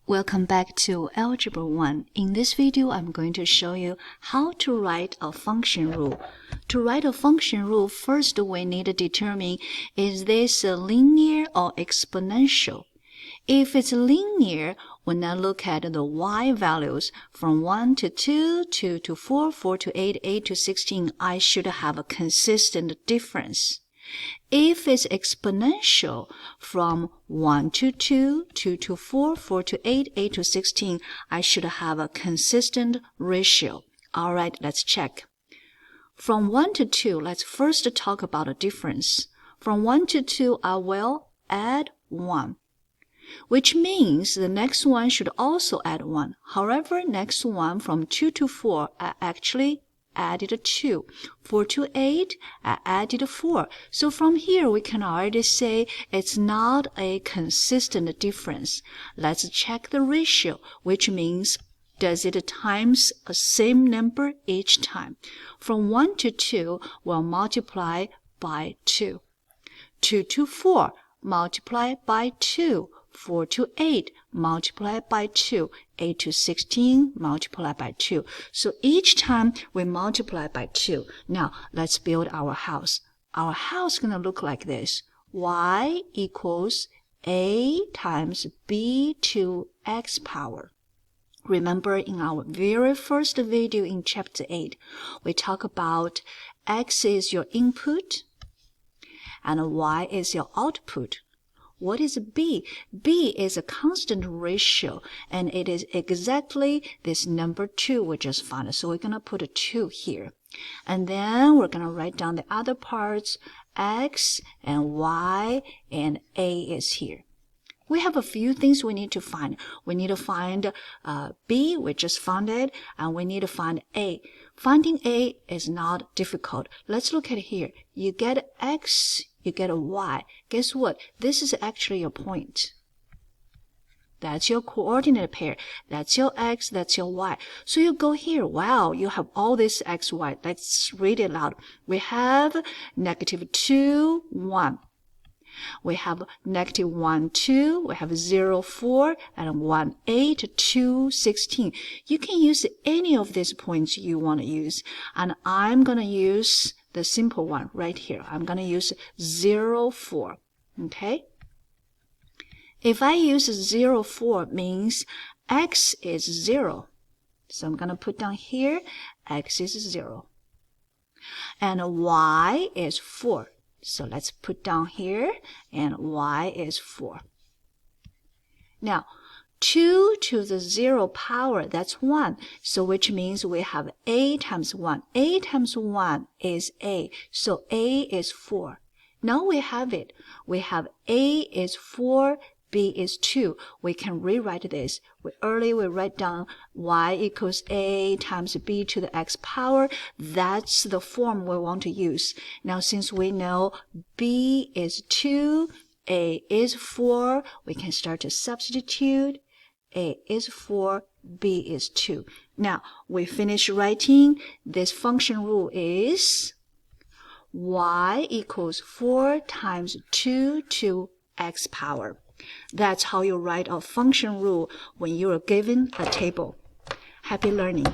Welcome back to Algebra 1. In this video, I'm going to show you how to write a function rule. To write a function rule, first we need to determine is this a linear or exponential. If it's linear, when I look at the y values from 1 to 2, 2 to 4, 4 to 8, 8 to 16, I should have a consistent difference. If it's exponential from 1 to 2, 2 to 4, 4 to 8, 8 to 16, I should have a consistent ratio. All right, let's check. From 1 to 2, let's first talk about a difference. From 1 to 2, I will add 1, which means the next one should also add 1. However, next one from 2 to 4, I actually added 2. 4 to 8, I added 4. So from here, we can already say it's not a consistent difference. Let's check the ratio, which means does it times a same number each time? From 1 to 2, we'll multiply by 2. 2 to 4, multiply by 2. 4 to 8, multiply by 2. 8 to 16, multiply by 2. So each time we multiply by 2. Now, let's build our house. Our house is going to look like this. Y equals A times B to X power. Remember in our very first video in Chapter 8, we talk about X is your input and Y is your output. What is B? B is a constant ratio, and it is exactly this number 2 we just found. So we're going to put a 2 here. And then we're going to write down the other parts, X and Y, and A is here. We have a few things we need to find. We need to find B, we just found it, and we need to find A. Finding A is not difficult. Let's look at here. You get X, you get a Y. Guess what? This is actually your point. That's your coordinate pair. That's your X, that's your Y. So you go here. Wow, you have all this X, Y. Let's read it loud. We have negative 2, 1. We have negative 1, 2, we have 0, 4, and 1, 8, 2, 16. You can use any of these points you want to use. And I'm going to use the simple one right here. I'm going to use 0, 4. Okay? If I use 0, 4, means X is 0. So I'm going to put down here, X is 0. And Y is 4. So let's put down here, and Y is 4. Now, 2 to the 0 power, that's 1. So which means we have A times 1. A times 1 is A. So A is 4. Now we have it. We have A is 4, B is 2. We can rewrite this. We write down Y equals A times B to the X power. That's the form we want to use. Now, since we know B is 2, A is 4, we can start to substitute. A is 4, B is 2. Now, we finish writing. This function rule is Y equals 4 times 2 to X power. That's how you write a function rule when you are given a table. Happy learning!